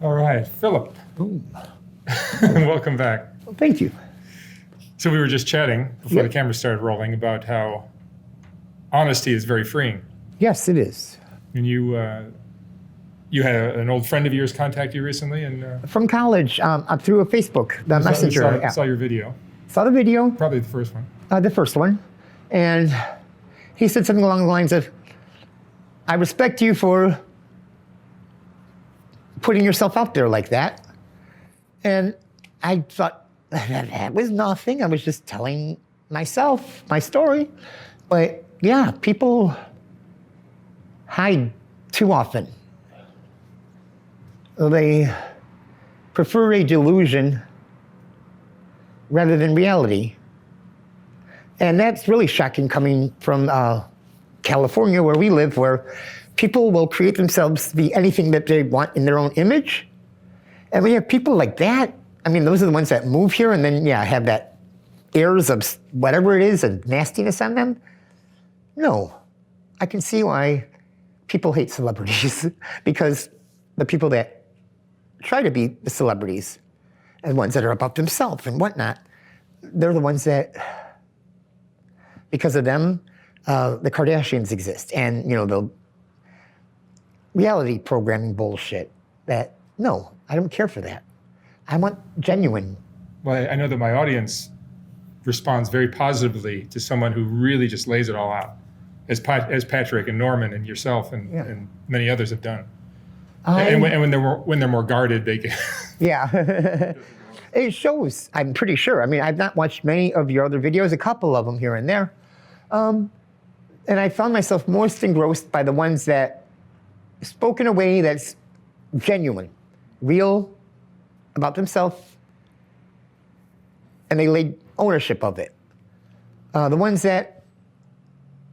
All right, Philip. Boom. Welcome back. Well, thank you. So we were just chatting before Yep. the camera started rolling about how honesty is very freeing. Yes, it is. And you had an old friend of yours contact you recently, and From college, through a Facebook, the messenger app. saw your video, Saw the video, probably the first one. the first one, and he said something along the lines of, I respect you for putting yourself out there like that. And I thought, that was nothing. I was just telling myself my story. But yeah, people hide too often. They prefer a delusion rather than reality. And that's really shocking coming from California, where we live, where people will create themselves to be anything that they want in their own image. And we have people like that. I mean, those are the ones that move here and then, have that airs of whatever it is and nastiness on them. No, I can see why people hate celebrities because the people that try to be the celebrities and ones that are about themselves and whatnot, they're the ones that, because of them, the Kardashians exist. And, the reality programming bullshit that, no, I don't care for that. I want genuine. Well, I know that my audience responds very positively to someone who really just lays it all out, as Patrick and Norman and yourself and many others have done. And when they're more guarded, they can. Yeah. It shows, I'm pretty sure. I mean, I've not watched many of your other videos, a couple of them here and there. And I found myself most engrossed by the ones that spoke in a way that's genuine, real, about themselves, and they laid ownership of it. The ones that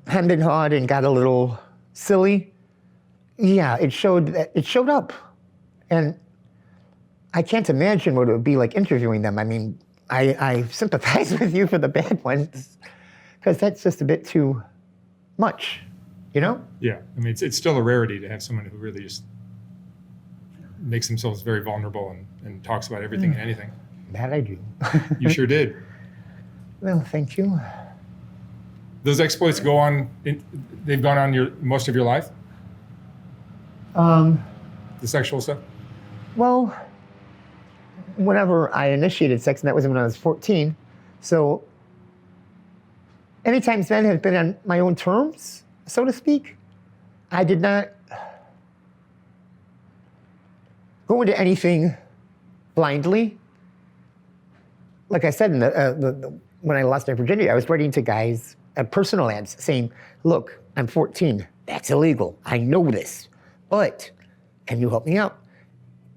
hemmed and hawed and got a little silly, it showed up. And I can't imagine what it would be like interviewing them. I mean, I sympathize with you for the bad ones, because that's just a bit too much, Yeah, I mean, it's still a rarity to have someone who really just makes themselves very vulnerable and talks about everything and anything. That I do. You sure did. Well, thank you. Those exploits go on, they've gone on most of your life? The sexual stuff? Well, whenever I initiated sex, and that was when I was 14, so anytime then has been on my own terms, so to speak. I did not go into anything blindly. Like I said, when I lost my virginity, I was writing to guys personal ads saying, look, I'm 14, that's illegal, I know this, but can you help me out?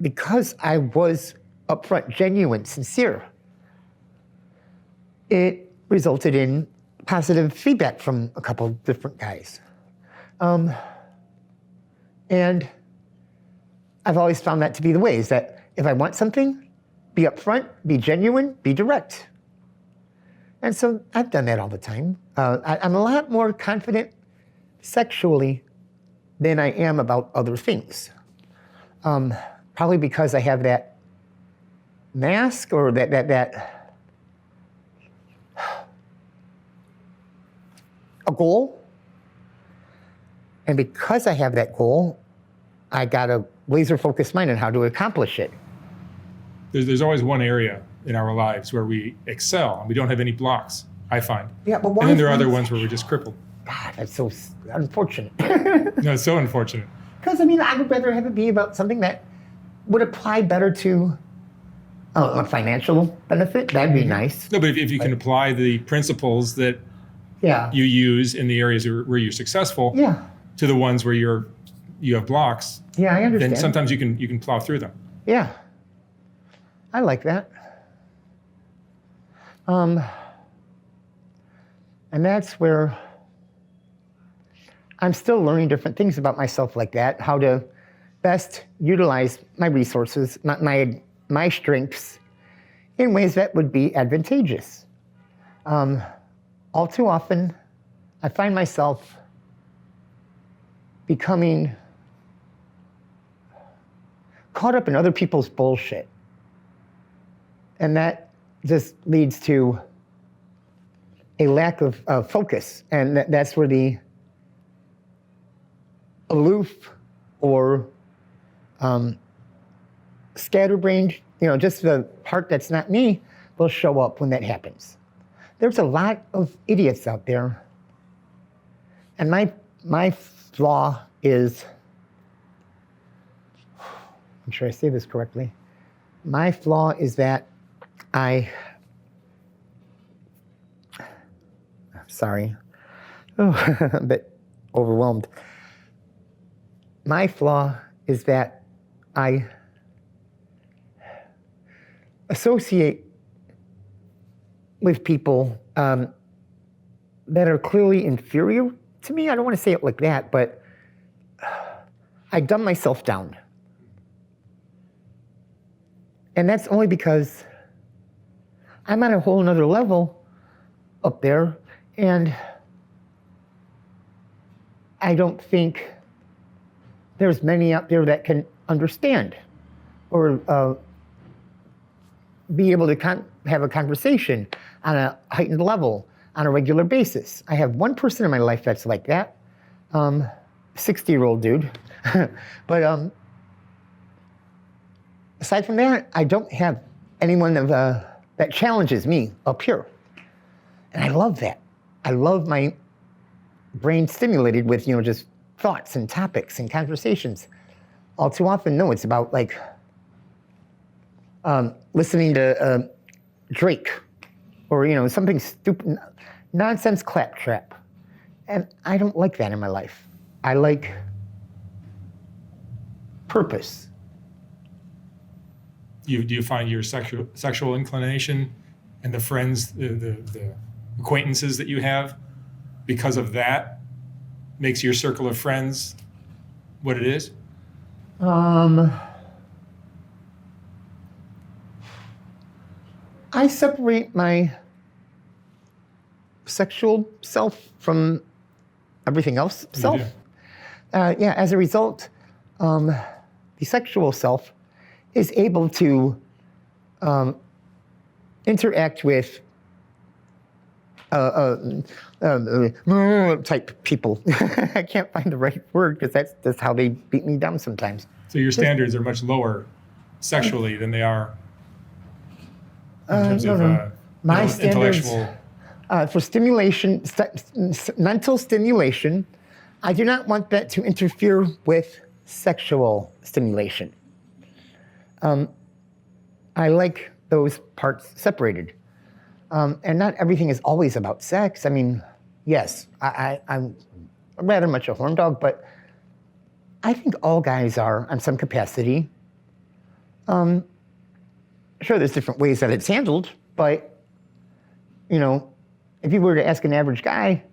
Because I was upfront, genuine, sincere, it resulted in positive feedback from a couple different guys. And I've always found that to be the way, is that if I want something, be upfront, be genuine, be direct. And so I've done that all the time. I'm a lot more confident sexually than I am about other things. Probably because I have that mask or that a goal. And because I have that goal, I got a laser focused mind on how to accomplish it. There's always one area in our lives where we excel and we don't have any blocks, I find. Yeah, but why? And then there are other ones where we're just crippled. God, that's so unfortunate. No, it's so unfortunate. Because, I mean, I would rather have it be about something that would apply better to a financial benefit. That'd be nice. No, but if you can apply the principles that you use in the areas where you're successful to the ones where you have blocks, I understand. then sometimes you can plow through them. Yeah, I like that. And that's where I'm still learning different things about myself like that, how to best utilize my resources, my strengths in ways that would be advantageous. All too often, I find myself becoming caught up in other people's bullshit. And that just leads to a lack of focus. And that's where the aloof or scatterbrained, just the part that's not me, will show up when that happens. There's a lot of idiots out there. And my flaw is, I'm sure I say this correctly. My flaw is that I'm sorry, a bit overwhelmed. My flaw is that I associate with people that are clearly inferior to me. I don't want to say it like that, but I dumb myself down. And that's only because I'm on a whole nother level up there, and I don't think there's many out there that can understand or be able to have a conversation on a heightened level on a regular basis. I have one person in my life that's like that, 60-year-old dude. But aside from that, I don't have anyone that challenges me up here. And I love that. I love my brain stimulated with, just thoughts and topics and conversations. All too often, no, it's about like listening to Drake or, something stupid, nonsense claptrap. And I don't like that in my life. I like purpose. Do you find your sexual inclination and the friends, the acquaintances that you have, because of that, makes your circle of friends what it is? I separate my sexual self from everything else self. As a result, the sexual self is able to interact with type people. I can't find the right word because that's how they beat me down sometimes. So your standards are much lower sexually than they are in terms of my standards intellectual. For stimulation, mental stimulation, I do not want that to interfere with sexual stimulation. I like those parts separated. And not everything is always about sex. I mean, yes, I'm rather much a horn dog, but I think all guys are on some capacity. Sure, there's different ways that it's handled, but, if you were to ask an average guy,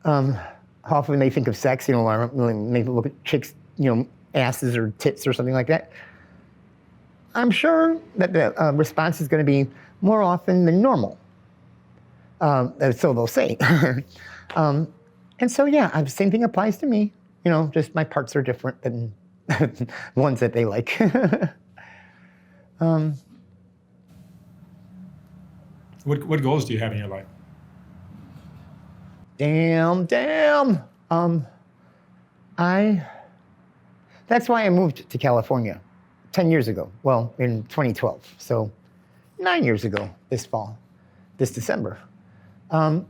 how often they think of sex, or maybe look at chicks, asses or tits or something like that, I'm sure that the response is going to be more often than normal. So they'll say. And so, the same thing applies to me. Just my parts are different than ones that they like. What goals do you have in your life? Damn. That's why I moved to California 10 years ago. Well, in 2012. So 9 years ago this December. To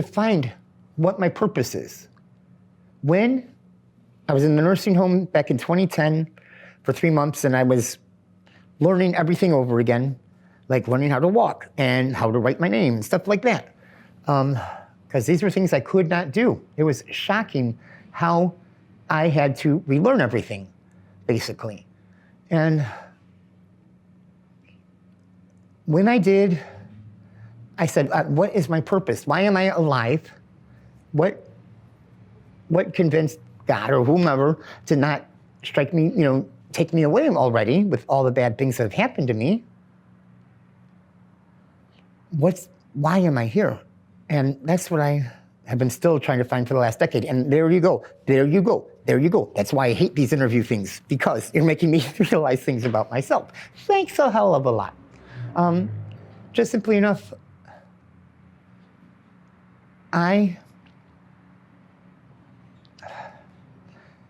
find what my purpose is. When I was in the nursing home back in 2010 for 3 months, and I was learning everything over again, like learning how to walk and how to write my name and stuff like that. Because these were things I could not do. It was shocking how I had to relearn everything, basically. And when I did, I said, what is my purpose? Why am I alive? What convinced God or whomever to not strike me, take me away already with all the bad things that have happened to me? Why am I here? And that's what I have been still trying to find for the last decade. And there you go. There you go. There you go. That's why I hate these interview things, because you're making me realize things about myself. Thanks a hell of a lot. Just simply enough, I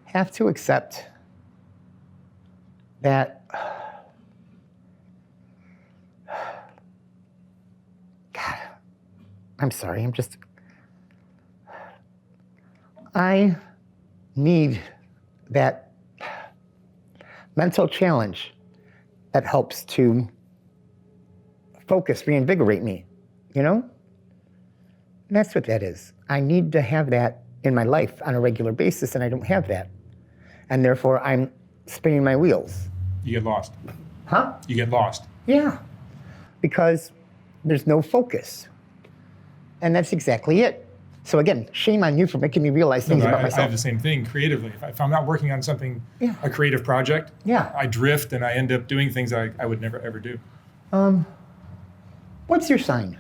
have to accept that God, I'm sorry, I need that mental challenge that helps to focus, reinvigorate me, you know? And that's what that is. I need to have that in my life on a regular basis, and I don't have that. And therefore, I'm spinning my wheels. You get lost. Huh? You get lost. Yeah, because there's no focus. And that's exactly it. So again, shame on you for making me realize things about myself. I have the same thing creatively. If I'm not working on something, a creative project, I drift and I end up doing things I would never ever do. What's your sign?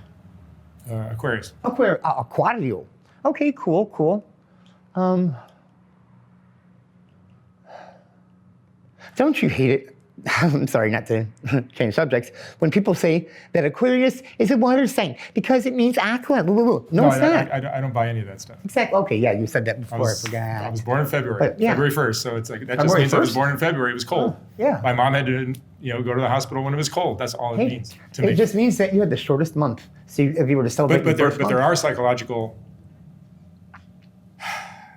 Aquarius. Aquario. Okay, cool. Don't you hate it? I'm sorry not to change subjects. When people say that Aquarius is a water sign because it means aqua. No, it's not. I don't buy any of that stuff. Exactly. Okay, yeah, you said that before. I forgot. I was born in February, But, yeah. February 1st. So it's like that just February means I was 1st? born in February. It was cold. Oh, yeah. My mom had to, go to the hospital when it was cold. That's all it means to me. It just means that you had the shortest month. So if you were to celebrate But your first month, there are psychological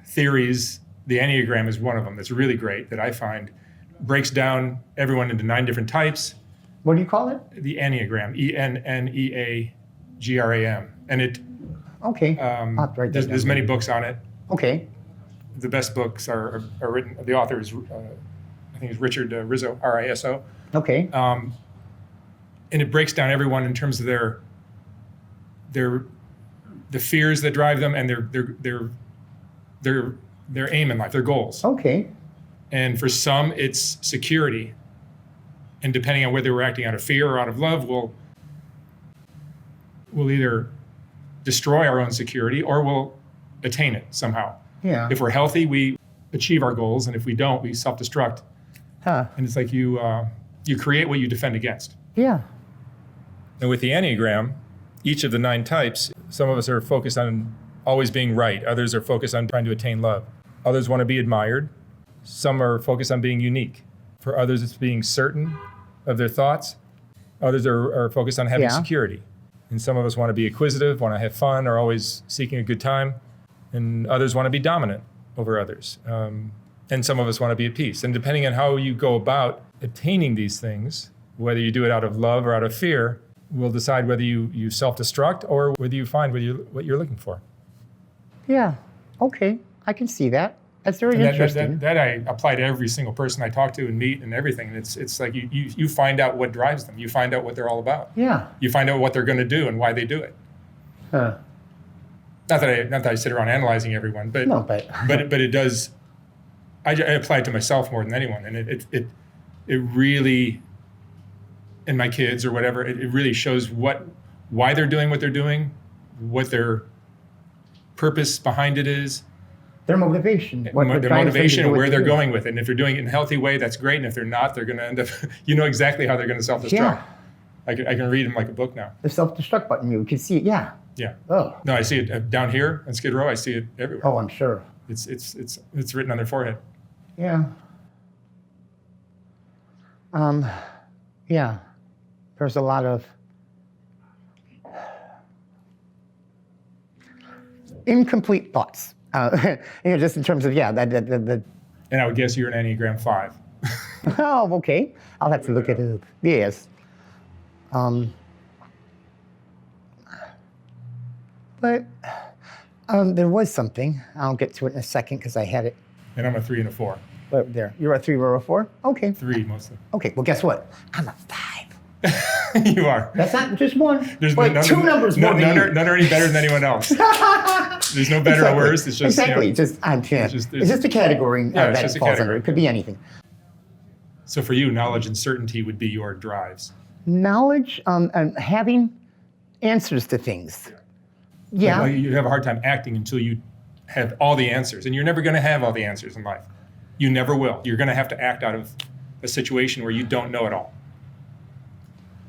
theories. The Enneagram is one of them that's really great that I find breaks down everyone into 9 different types. What do you call it? The Enneagram, Enneagram, and it. Okay. I'll have to write that down. There's many books on it. Okay. The best books are written. The author is, I think, it's Richard Rizzo, R-I-S-O. Okay. And it breaks down everyone in terms of the fears that drive them and their aim in life, their goals. Okay. And for some, it's security. And depending on whether we're acting out of fear or out of love, we'll either destroy our own security or we'll attain it somehow. Yeah. If we're healthy, we achieve our goals, and if we don't, we self-destruct. Huh. And it's like you create what you defend against. Yeah. And with the Enneagram, each of the 9 types, some of us are focused on always being right. Others are focused on trying to attain love. Others want to be admired. Some are focused on being unique. For others, it's being certain of their thoughts. Others are focused on having security. And some of us want to be acquisitive, want to have fun, are always seeking a good time. And others want to be dominant over others. And some of us want to be at peace. And depending on how you go about attaining these things, whether you do it out of love or out of fear, will decide whether you self-destruct or whether you find what you're looking for. Yeah. Okay. I can see that. That's very interesting. That I apply to every single person I talk to and meet and everything. And it's like you find out what drives them. You find out what they're all about. Yeah. You find out what they're going to do and why they do it. Huh. Not that I sit around analyzing everyone, but No, but it does. I apply it to myself more than anyone, and it really, in my kids or whatever, it really shows why they're doing what they're doing, what their purpose behind it is. Their motivation. Their motivation and where they're going with it. And if they're doing it in a healthy way, that's great. And if they're not, they're going to end up, exactly how they're going to self-destruct. Yeah. I can read them like a book now. The self-destruct button, you can see it. Yeah. Yeah. Oh. No, I see it down here on Skid Row. I see it everywhere. Oh, I'm sure. It's written on their forehead. Yeah. Yeah. There's a lot of incomplete thoughts. Just in terms of the. And I would guess you're an Enneagram 5. Oh, okay. I'll have to look at it. Yes. But there was something. I'll get to it in a second because I had it. And I'm a 3 and a 4. But there. You're a 3 or a 4? Okay. 3 mostly. Okay. Well, guess what? I'm a 5. You are. That's not just one. There's like 2 numbers more than you. None are any better than anyone else. There's no better or worse. It's just exactly. It's just a category that it falls under. It could be anything. So for you, knowledge and certainty would be your drives. Knowledge and having answers to things. Yeah. Like, you have a hard time acting until you have all the answers. And you're never going to have all the answers in life. You never will. You're going to have to act out of a situation where you don't know it all.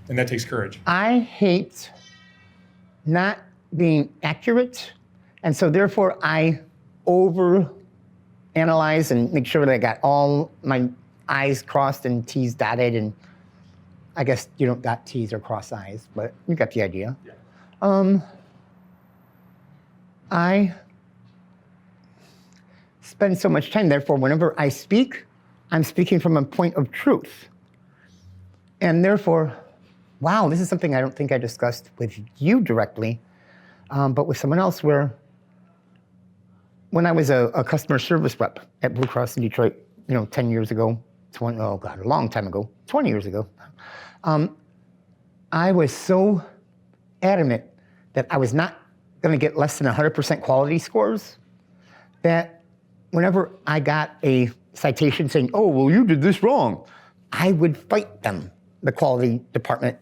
And that takes courage. I hate not being accurate. And so therefore I overanalyze and make sure that I got all my I's crossed and T's dotted. And I guess you don't dot T's or cross I's, but you got the idea. Yeah. I spend so much time, therefore, whenever I speak, I'm speaking from a point of truth. And therefore, wow, this is something I don't think I discussed with you directly, but with someone else, where when I was a customer service rep at Blue Cross in Detroit, 10 years ago, a long time ago, 20 years ago, I was so adamant that I was not going to get less than 100% quality scores, that whenever I got a citation saying, oh, well, you did this wrong, I would fight them, the quality department,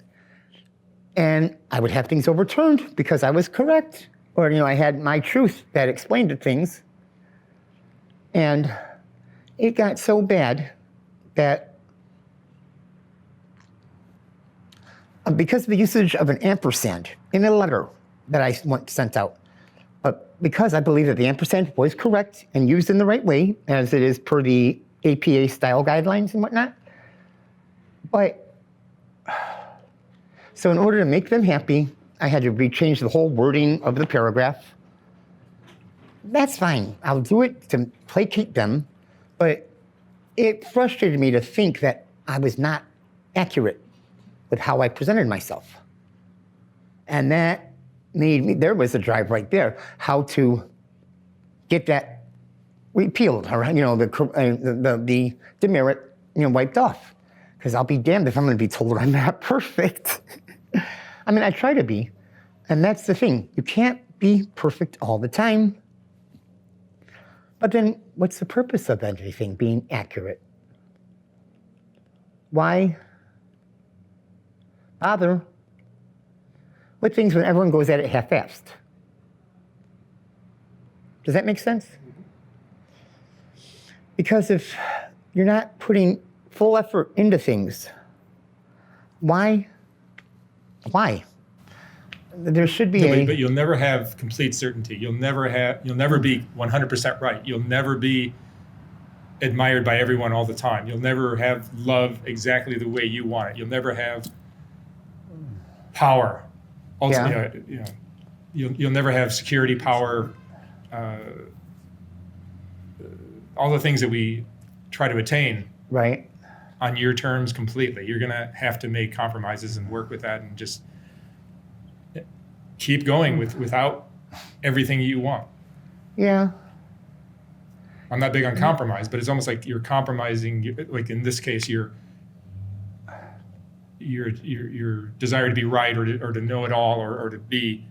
and I would have things overturned because I was correct, or I had my truth that explained the things. And it got so bad that because of the usage of an ampersand in a letter that I once sent out, but because I believe that the ampersand was correct and used in the right way, as it is per the APA style guidelines and whatnot, but so in order to make them happy, I had to rechange the whole wording of the paragraph. That's fine, I'll do it to placate them, but it frustrated me to think that I was not accurate with how I presented myself. And that made me, there was a drive right there, how to get that repealed, or the demerit wiped off. Because I'll be damned if I'm going to be told I'm not perfect. I mean, I try to be, and that's the thing. You can't be perfect all the time. But then what's the purpose of anything being accurate? Why bother with things when everyone goes at it half-assed? Does that make sense? Because if you're not putting full effort into things, why? There should be But you'll never have complete certainty. You'll never be 100% right. You'll never be admired by everyone all the time. You'll never have love exactly the way you want it. You'll never have power. Ultimately, you'll never have security, power, all the things that we try to attain. Right. On your terms completely. You're going to have to make compromises and work with that and just keep going without everything you want. Yeah. I'm not big on compromise, but it's almost like you're compromising, like in this case, your desire to be right, or to know it all, or to be.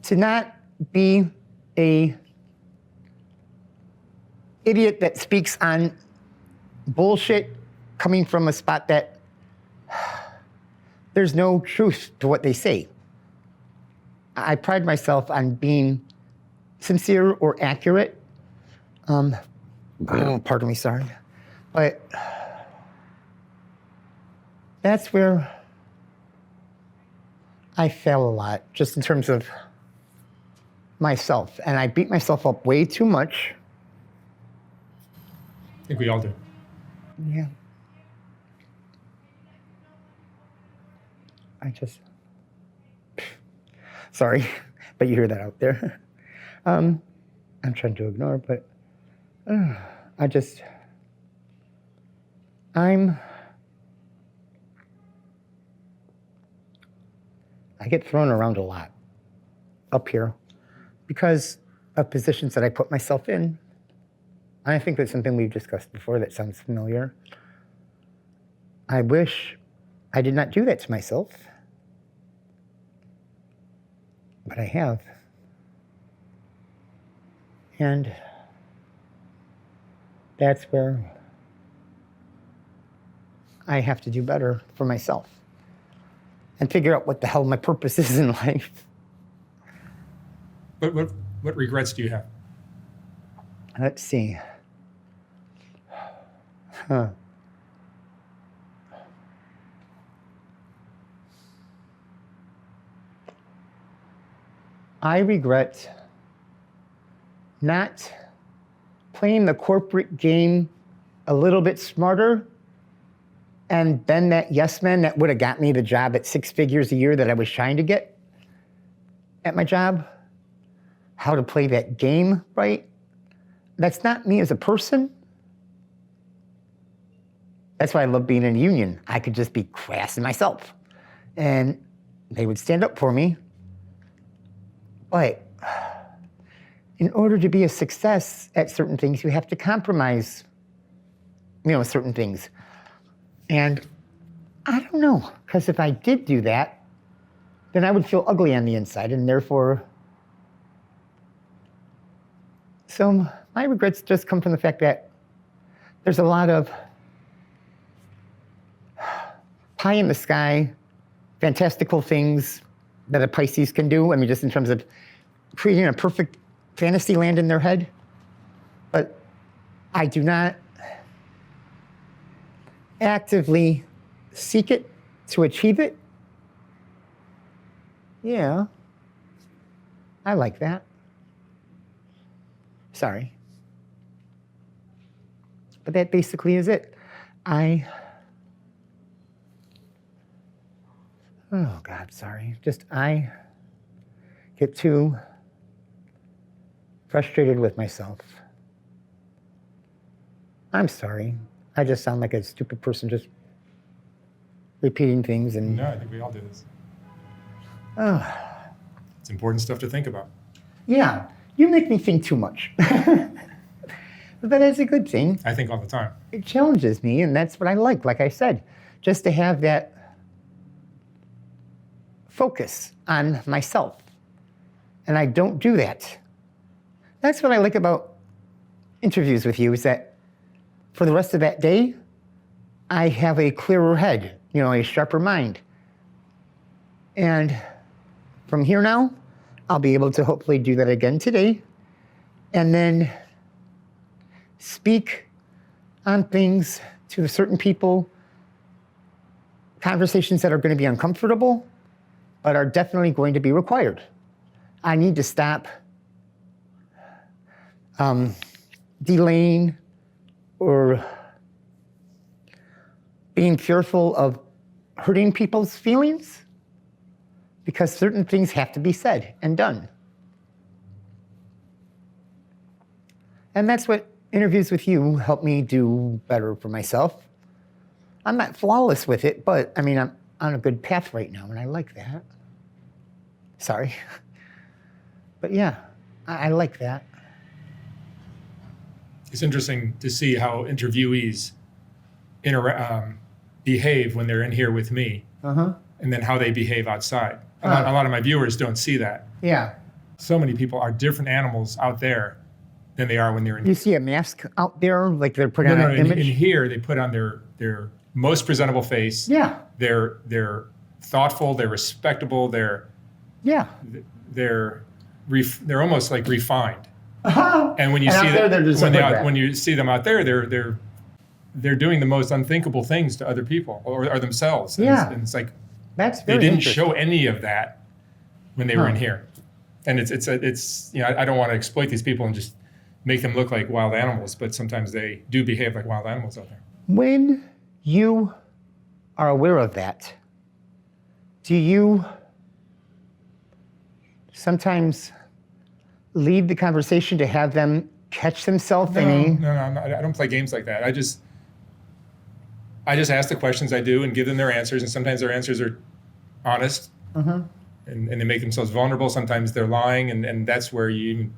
To not be a idiot that speaks on bullshit coming from a spot that there's no truth to what they say. I pride myself on being sincere or accurate. Pardon me, sorry. But that's where I fail a lot, just in terms of myself. And I beat myself up way too much. I think we all do. Yeah. Sorry, but you hear that out there. I'm trying to ignore, but I get thrown around a lot up here because of positions that I put myself in. I think that's something we've discussed before that sounds familiar. I wish I did not do that to myself, but I have. And that's where I have to do better for myself and figure out what the hell my purpose is in life. What regrets do you have? Let's see. I regret not playing the corporate game a little bit smarter and been that yes man that would have got me the job at 6 figures a year that I was trying to get at my job. How to play that game right. That's not me as a person. That's why I love being in a union. I could just be crass in myself. And they would stand up for me. But in order to be a success at certain things, you have to compromise, certain things. And I don't know, because if I did do that, then I would feel ugly on the inside, and therefore, so my regrets just come from the fact that there's a lot of pie in the sky, fantastical things that a Pisces can do. I mean, just in terms of creating a perfect fantasy land in their head. But I do not actively seek it to achieve it. Yeah, I like that. Sorry. But that basically is it. Oh God, sorry. I get too frustrated with myself. I'm sorry. I just sound like a stupid person just repeating things and... No, I think we all do this. Oh. It's important stuff to think about. Yeah, you make me think too much. But that's a good thing. I think all the time. It challenges me, and that's what I like I said, just to have that focus on myself. And I don't do that. That's what I like about interviews with you, is that for the rest of that day, I have a clearer head, a sharper mind. And from here now, I'll be able to hopefully do that again today, and then speak on things to certain people, conversations that are going to be uncomfortable, but are definitely going to be required. I need to stop delaying or being fearful of hurting people's feelings, because certain things have to be said and done. And that's what interviews with you help me do better for myself. I'm not flawless with it, but I'm on a good path right now, and I like that. Sorry. But yeah, I like that. It's interesting to see how interviewees behave when they're in here with me, and then how they behave outside. A lot of my viewers don't see that. Yeah. So many people are different animals out there than they are when they're in here. You see a mask out there, like they're putting on an image? In here, they put on their most presentable face. Yeah. They're thoughtful, they're respectable, they're almost like refined. And when you see them, when you see them out there, they're doing the most unthinkable things to other people or themselves. And it's like that's they didn't show any of that when they were in here. And it's I don't want to exploit these people and just make them look like wild animals, but sometimes they do behave like wild animals out there. When you are aware of that, do you sometimes lead the conversation to have them catch themselves? No, I don't play games like that. I just ask the questions I do and give them their answers, and sometimes their answers are honest, and they make themselves vulnerable. Sometimes they're lying, and that's where you even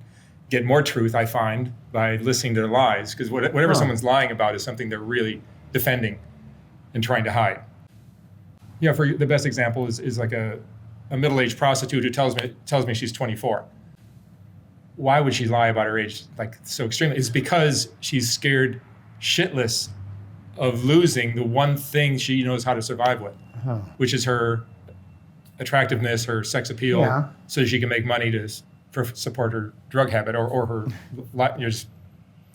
get more truth, I find, by listening to their lies, because whatever someone's lying about is something they're really defending and trying to hide. For the best example is like a middle-aged prostitute who tells me she's 24. Why would she lie about her age like so extremely? It's because she's scared shitless of losing the one thing she knows how to survive with, which is her attractiveness, her sex appeal, so she can make money to for support her drug habit or her just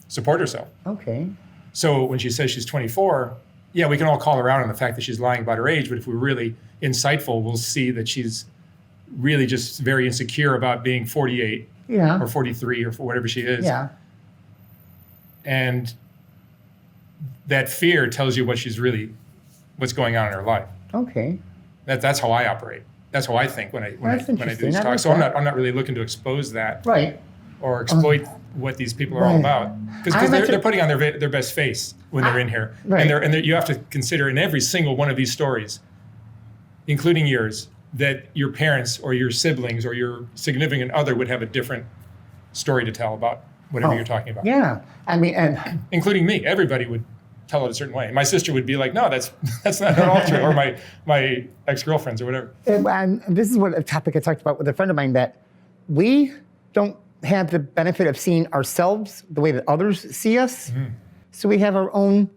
support herself. Okay. So when she says she's 24, yeah, we can all call her out on the fact that she's lying about her age, but if we're really insightful, we'll see that she's really just very insecure about being 48 or 43 or whatever she is. Yeah. And that fear tells you what's going on in her life. Okay. That's how I operate. That's how I think when I do these talks. Like so I'm not really looking to expose that right. or exploit what these people are all about, because they're putting on their best face when they're in here, right. and you have to consider in every single one of these stories, including yours, that your parents or your siblings or your significant other would have a different story to tell about whatever you're talking about. Yeah, I mean, and including me, everybody would tell it a certain way. My sister would be like, "No, that's not at all true," or my ex-girlfriends or whatever. And this is what a topic I talked about with a friend of mine, that we don't have the benefit of seeing ourselves the way that others see us. Mm-hmm. So we have our own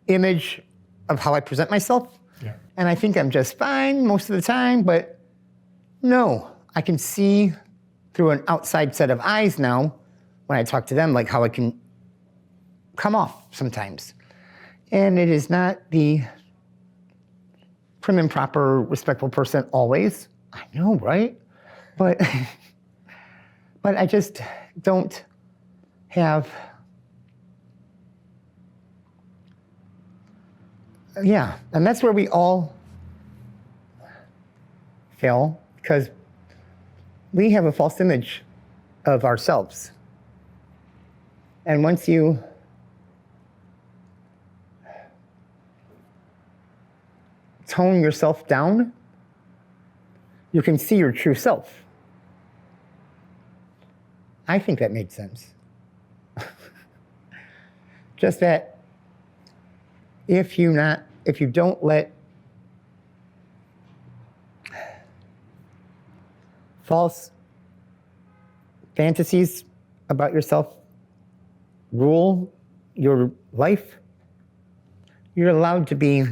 image of how I present myself. Yeah. And I think I'm just fine most of the time, but no, I can see through an outside set of eyes now when I talk to them, like how I can come off sometimes. And it is not the prim and proper, respectful person always. I know, right? But but I just don't have, and that's where we all fail, because we have a false image of ourselves. And once you tone yourself down, you can see your true self. I think that made sense. Just that if you don't let false fantasies about yourself rule your life, you're allowed to be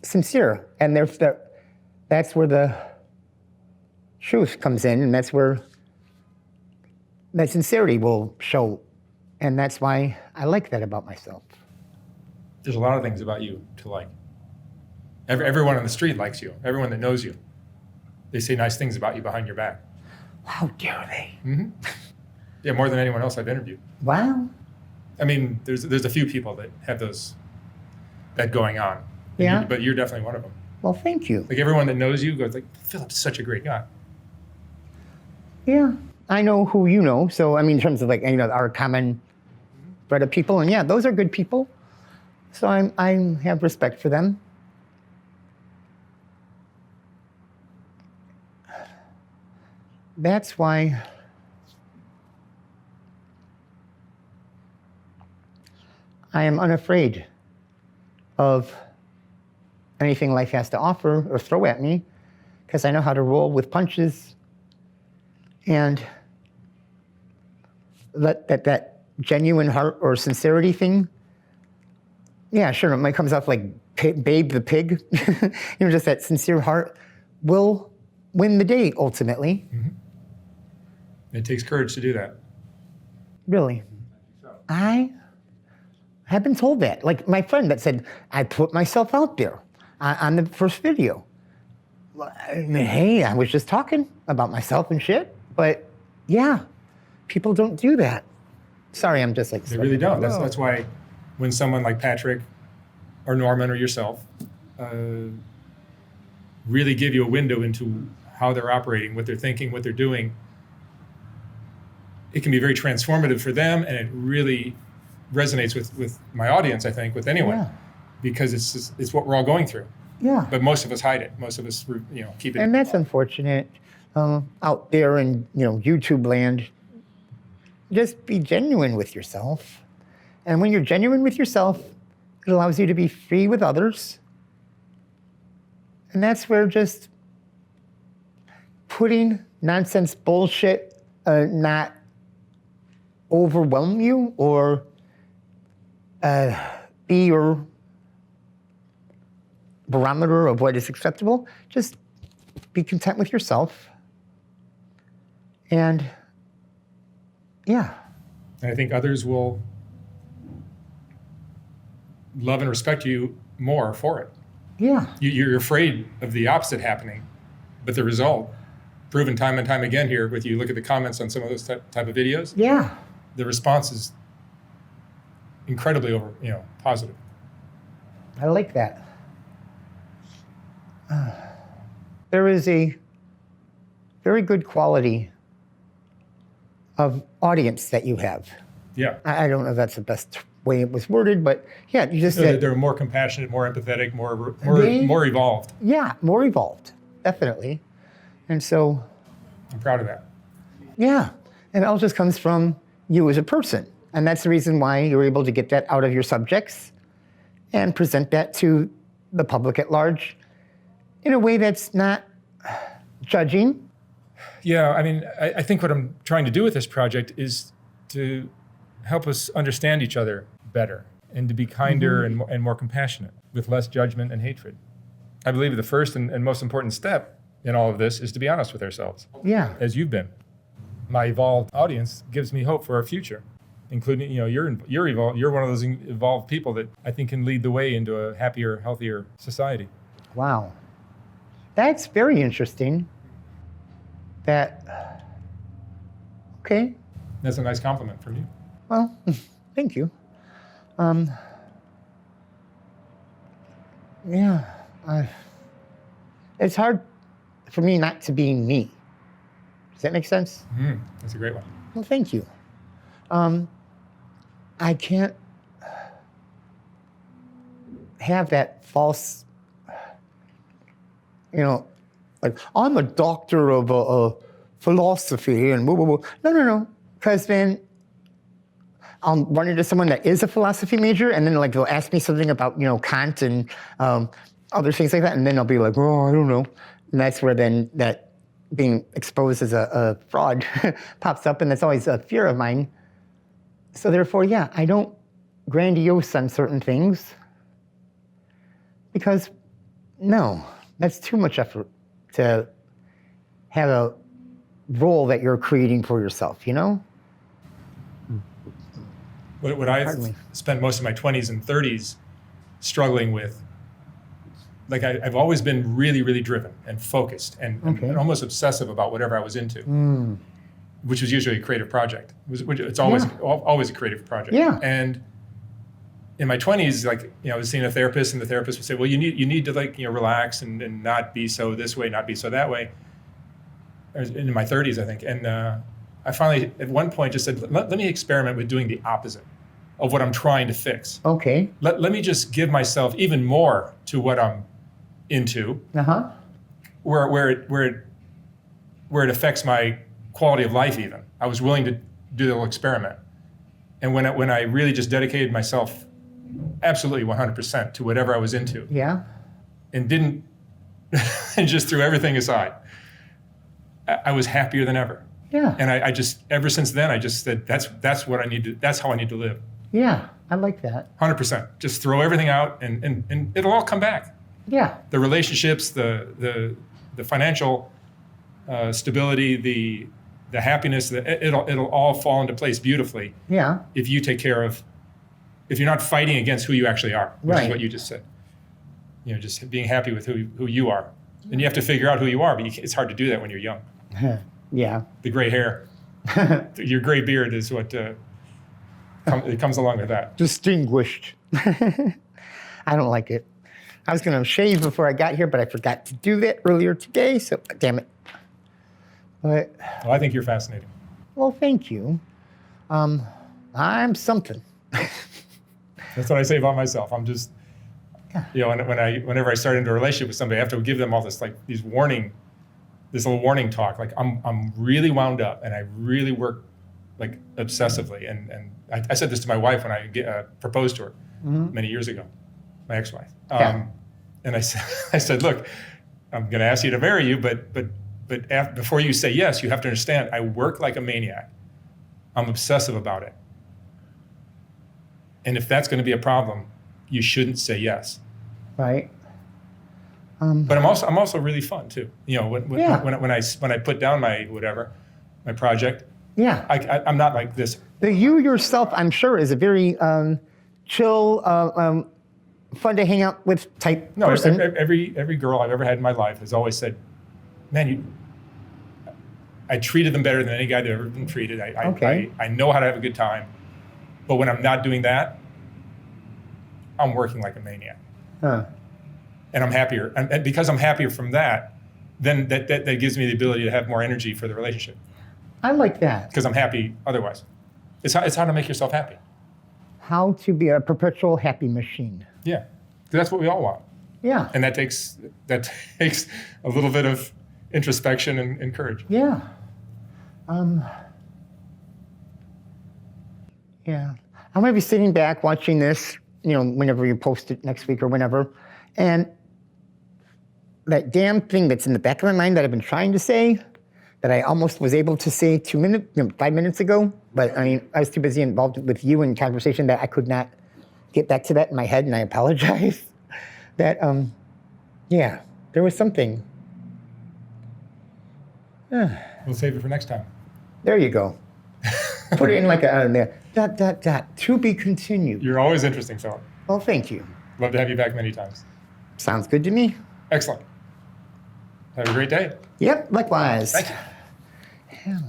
sincere. And that's where the truth comes in, and that's where that sincerity will show. And that's why I like that about myself. There's a lot of things about you to like. Everyone on the street likes you. Everyone that knows you, they say nice things about you behind your back. How dare they? Mm-hmm. Yeah, more than anyone else I've interviewed. Wow. I mean, there's a few people that have that going on. Yeah. But you're definitely one of them. Well, thank you. Like everyone that knows you goes like, Philip's such a great guy. Yeah. I know who you know. So, I mean, in terms of like, our common breed of people, and yeah, those are good people. So I have respect for them. That's why I am unafraid of anything life has to offer or throw at me, because I know how to roll with punches and let that genuine heart or sincerity thing. Yeah, sure, it might comes off like Babe the Pig. Just that sincere heart will win the day ultimately. Mm-hmm. It takes courage to do that. Really? I have been told that. Like my friend that said, I put myself out there on the first video. I mean, hey, I was just talking about myself and shit. But yeah, people don't do that. Sorry, I'm just like... They really don't. That's why when someone like Patrick or Norman or yourself really give you a window into how they're operating, what they're thinking, what they're doing, it can be very transformative for them, and it really resonates with my audience, I think, with anyone, because it's what we're all going through. Yeah. But most of us hide it. Most of us, keep it. And that's unfortunate. Out there in YouTube land, just be genuine with yourself. And when you're genuine with yourself, it allows you to be free with others. And that's where just putting nonsense bullshit not overwhelm you or be your barometer of what is acceptable. Just be content with yourself And yeah. And I think others will love and respect you more for it. Yeah. You're afraid of the opposite happening, but the result, proven time and time again here with you, look at the comments on some of those type of videos. Yeah. The response is incredibly positive. I like that. There is a very good quality of audience that you have. Yeah. I don't know if that's the best way it was worded, but yeah, you just said they're more compassionate, more empathetic, more evolved. Yeah, more evolved, definitely. And so I'm proud of that. Yeah, and it all just comes from you as a person. And that's the reason why you're able to get that out of your subjects and present that to the public at large in a way that's not judging. Yeah, I mean, I think what I'm trying to do with this project is to help us understand each other better and to be kinder and more compassionate with less judgment and hatred. I believe the first and most important step in all of this is to be honest with ourselves. Yeah. As you've been. My evolved audience gives me hope for our future, including, you're evolved. You're one of those evolved people that I think can lead the way into a happier, healthier society. Wow. That's very interesting. Okay. That's a nice compliment from you. Well, thank you. It's hard for me not to be me. Does that make sense? That's a great one. Well, thank you. I can't have that false, like, I'm a doctor of philosophy and blah, blah, blah. No. Because then I'll run into someone that is a philosophy major and then they'll ask me something about, Kant and other things like that. And then I'll be like, oh, I don't know. And that's where then that being exposed as a fraud pops up. And that's always a fear of mine. So therefore, yeah, I don't grandiose on certain things because, no, that's too much effort to have a role that you're creating for yourself, What I've spent most of my 20s and 30s struggling with, like I've always been really, really driven and focused and almost obsessive about whatever I was into, which was usually a creative project. It's always a creative project. Yeah. And in my 20s, I was seeing a therapist, and the therapist would say, well, you need to relax and not be so this way, not be so that way. In my 30s, I think. And I finally, at one point, just said, let me experiment with doing the opposite of what I'm trying to fix. Okay. Let me just give myself even more to what I'm into, where it affects my quality of life even. I was willing to do the little experiment. And when I really just dedicated myself absolutely 100% to whatever I was into. Yeah. And didn't, and just threw everything aside, I was happier than ever. Yeah. And I just, ever since then, I just said, that's what I need to, that's how I need to live. Yeah, I like that. 100%. Just throw everything out and it'll all come back. Yeah. The relationships, the financial stability, the happiness, it'll all fall into place beautifully. Yeah. If you take care of, if you're not fighting against who you actually are, which is what you just said. Just being happy with who you are. And you have to figure out who you are, but it's hard to do that when you're young. Yeah. The gray hair, your gray beard is what it comes along with that. Distinguished. I don't like it. I was going to shave before I got here, but I forgot to do that earlier today, so damn it. But, well, I think you're fascinating. Well, thank you. I'm something. That's what I say about myself. I'm just, whenever I start into a relationship with somebody, I have to give them all this this little warning talk. Like I'm really wound up, and I really work obsessively. And I said this to my wife when I proposed to her many years ago, my ex-wife. And I said, look, I'm going to ask you to marry you, but before you say yes, you have to understand I work like a maniac. I'm obsessive about it. And if that's going to be a problem, you shouldn't say yes. Right. But I'm also really fun too. When I put down my whatever, my project. Yeah. I'm not like this. The you yourself, I'm sure, is a very chill, fun to hang out with type No, person. every girl I've ever had in my life has always said, man, I treated them better than any guy that ever been treated. I know how to have a good time. But when I'm not doing that, I'm working like a maniac. Huh. And I'm happier. And because I'm happier from that, then that gives me the ability to have more energy for the relationship. I like that. Because I'm happy otherwise. It's how to make yourself happy. How to be a perpetual happy machine. Yeah. 'Cause that's what we all want. Yeah. And that takes a little bit of introspection and courage. Yeah. Yeah. I'm going to be sitting back watching this, whenever you post it next week or whenever. And that damn thing that's in the back of my mind that I've been trying to say, that I almost was able to say 5 minutes ago, but I was too busy involved with you in conversation that I could not get back to that in my head, and I apologize. That, yeah, there was something. We'll save it for next time. There you go. Put it in like a to be continued. You're always interesting, Philip. Well, thank you. Love to have you back many times. Sounds good to me. Excellent. Have a great day. Yep, likewise. Thank you. Yeah.